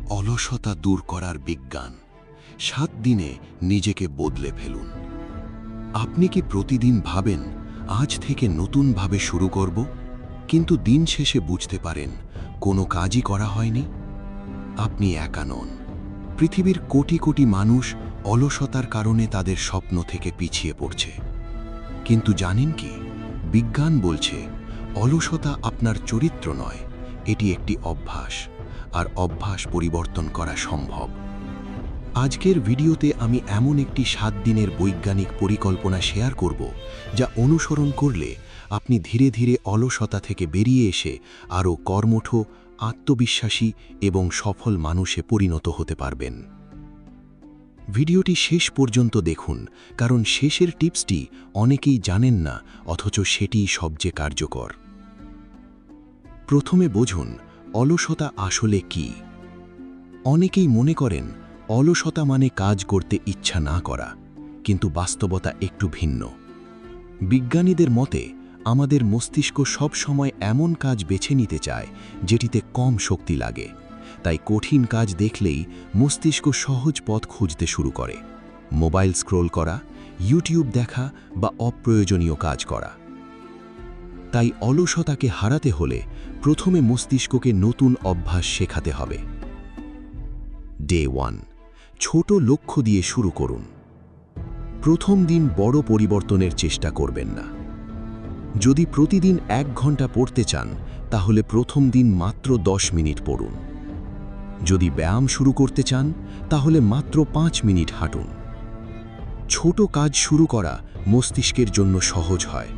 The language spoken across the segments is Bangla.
অলসতা দূর করার বিজ্ঞান। 7 দিনে নিজেকে বদলে ফেলুন। আপনি কি প্রতিদিন ভাবেন আজ থেকে নতুনভাবে শুরু করব, কিন্তু দিন শেষে বুঝতে পারেন কোনো কাজই করা হয়নি? আপনি একা নন। পৃথিবীর কোটি কোটি মানুষ অলসতার কারণে তাদের স্বপ্ন থেকে পিছিয়ে পড়ছে। কিন্তু জানেন কি, বিজ্ঞান বলছে অলসতা আপনার চরিত্র নয়, এটি একটি অভ্যাস, আর অভ্যাস পরিবর্তন করা সম্ভব। আজকের ভিডিওতে আমি এমন একটি 7 দিনের বৈজ্ঞানিক পরিকল্পনা শেয়ার করব, যা অনুসরণ করলে আপনি ধীরে ধীরে অলসতা থেকে বেরিয়ে এসে আরও কর্মঠ, আত্মবিশ্বাসী এবং সফল মানুষে পরিণত হতে পারবেন। ভিডিওটি শেষ পর্যন্ত দেখুন, কারণ শেষের টিপসটি অনেকেই জানেন না, অথচ সেটিই সবচেয়ে কার্যকর। প্রথমে বুঝুন অলসতা আসলে কি। অনেকেই মনে করেন অলসতা মানে কাজ করতে ইচ্ছা না করা, কিন্তু বাস্তবতা একটু ভিন্ন। বিজ্ঞানীদের মতে আমাদের মস্তিষ্ক সব সময় এমন কাজ বেছে নিতে চায় যেটিতে কম শক্তি লাগে। তাই কঠিন কাজ দেখলেই মস্তিষ্ক সহজ পথ খুঁজতে শুরু করে। মোবাইল স্ক্রোল করা, ইউটিউব দেখা বা অপ্রয়োজনীয় কাজ করা। তাই অলসতাকে হারাতে হলে প্রথমে মস্তিষ্ককে নতুন অভ্যাস শেখাতে হবে। ডে 1, ছোট লক্ষ্য দিয়ে শুরু করুন। প্রথম দিন বড় পরিবর্তনের চেষ্টা করবেন না। যদি প্রতিদিন 1 ঘন্টা পড়তে চান, তাহলে প্রথম দিন মাত্র 10 মিনিট পড়ুন। যদি ব্যায়াম শুরু করতে চান, তাহলে মাত্র 5 মিনিট হাঁটুন। ছোট কাজ শুরু করা মস্তিষ্কের জন্য সহজ হয়,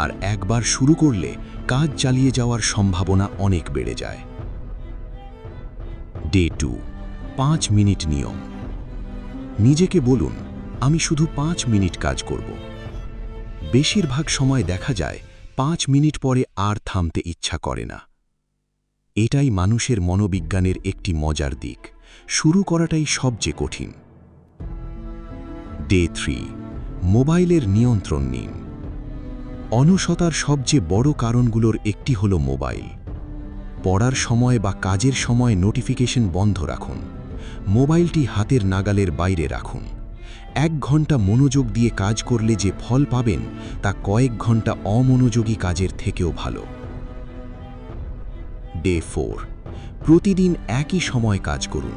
আর একবার শুরু করলে কাজ চালিয়ে যাওয়ার সম্ভাবনা অনেক বেড়ে যায়। ডে 2, 5 মিনিট নিয়ম। নিজেকে বলুন, আমি শুধু 5 মিনিট কাজ করব। বেশিরভাগ সময় দেখা যায় 5 মিনিট পরে আর থামতে ইচ্ছা করে না। এটাই মানুষের মনোবিজ্ঞানের একটি মজার দিক। শুরু করাটাই সবচেয়ে কঠিন। ডে 3, মোবাইলের নিয়ন্ত্রণ নিন। অলসতার সবচেয়ে বড় কারণগুলোর একটি হলো মোবাইল। পড়ার সময় বা কাজের সময় নোটিফিকেশন বন্ধ রাখুন। মোবাইলটি হাতের নাগালের বাইরে রাখুন। 1 ঘন্টা মনোযোগ দিয়ে কাজ করলে যে ফল পাবেন, তা কয়েক ঘন্টা অমনোযোগী কাজের থেকেও ভালো। ডে 4, প্রতিদিন একই সময় কাজ করুন।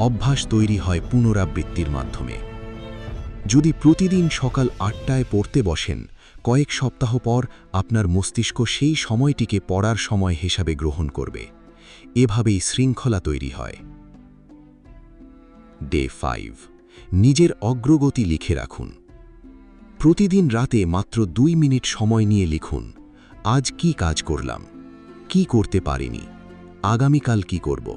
অভ্যাস তৈরি হয় পুনরাবৃত্তির মাধ্যমে। যদি প্রতিদিন সকাল 8টায় পড়তে বসেন, কয়েক সপ্তাহ পর আপনার মস্তিষ্ক সেই সময়টিকে পড়ার সময় হিসাবে গ্রহণ করবে। এভাবেই শৃঙ্খলা তৈরি হয়। ডে 5, নিজের অগ্রগতি লিখে রাখুন। প্রতিদিন রাতে মাত্র 2 মিনিট সময় নিয়ে লিখুন, আজ কি কাজ করলাম, কি করতে পারিনি, আগামীকাল কি করব।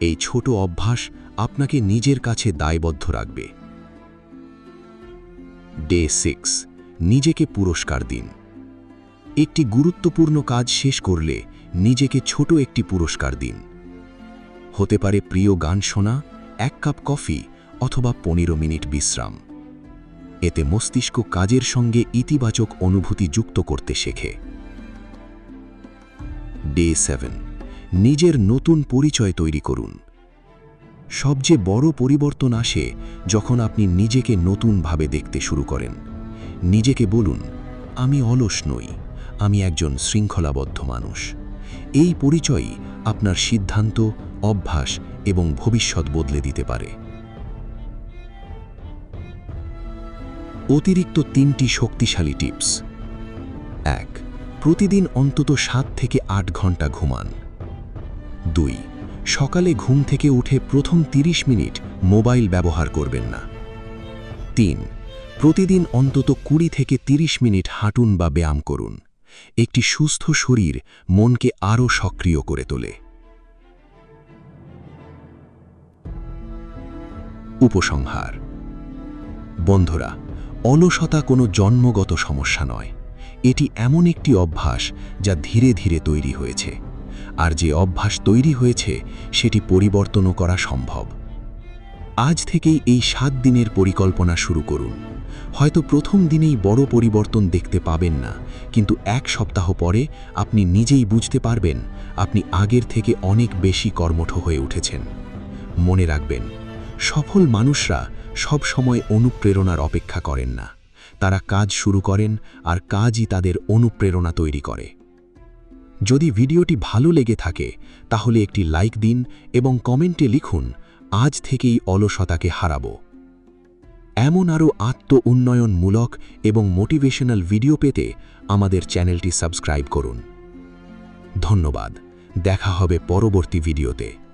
এই ছোট অভ্যাস আপনাকে নিজের কাছে দায়বদ্ধ রাখবে। ডে 6, নিজেকে পুরস্কার দিন। একটি গুরুত্বপূর্ণ কাজ শেষ করলে নিজেকে ছোট একটি পুরস্কার দিন। হতে পারে প্রিয় গান শোনা, 1 কাপ কফি, অথবা 15 মিনিট বিশ্রাম। এতে মস্তিষ্ক কাজের সঙ্গে ইতিবাচক অনুভূতি যুক্ত করতে শেখে। ডে 7, নিজের নতুন পরিচয় তৈরি করুন। সবচেয়ে বড় পরিবর্তন আসে যখন আপনি নিজেকে নতুনভাবে দেখতে শুরু করেন। নিজেকে বলুন, আমি অলস নই, আমি একজন শৃঙ্খলাবদ্ধ মানুষ। এই পরিচয়ই আপনার সিদ্ধান্ত, অভ্যাস এবং ভবিষ্যৎ বদলে দিতে পারে। অতিরিক্ত 3টি শক্তিশালী টিপস। 1, প্রতিদিন অন্তত 7 থেকে 8 ঘন্টা ঘুমান। 2, সকালে ঘুম থেকে উঠে প্রথম 30 মিনিট মোবাইল ব্যবহার করবেন না। 3, প্রতিদিন অন্তত 20 থেকে 30 মিনিট হাঁটুন বা ব্যায়াম করুন। একটি সুস্থ শরীর মনকে আরও সক্রিয় করে তোলে। উপসংহার। বন্ধুরা, অলসতা কোনো জন্মগত সমস্যা নয়। এটি এমন একটি অভ্যাস যা ধীরে ধীরে তৈরি হয়েছে, আর যে অভ্যাস তৈরি হয়েছে সেটি পরিবর্তনও করা সম্ভব। আজ থেকেই এই 7 দিনের পরিকল্পনা শুরু করুন। হয়তো প্রথম দিনেই বড় পরিবর্তন দেখতে পাবেন না, কিন্তু 1 সপ্তাহ পরে আপনি নিজেই বুঝতে পারবেন আপনি আগের থেকে অনেক বেশি কর্মঠ হয়ে উঠেছেন। মনে রাখবেন, সফল মানুষরা সব সময় অনুপ্রেরণার অপেক্ষা করেন না। তারা কাজ শুরু করেন আর কাজই তাদের অনুপ্রেরণা তৈরি করে। যদি ভিডিওটি ভালো লেগে থাকে তাহলে একটি লাইক দিন এবং কমেন্টে লিখুন, আজ থেকেই অলসতাকে হারাবো। এমন আরও আত্ম-উন্নয়নমূলক এবং মোটিভেশনাল ভিডিও পেতে আমাদের চ্যানেলটি সাবস্ক্রাইব করুন। ধন্যবাদ। দেখা হবে পরবর্তী ভিডিওতে।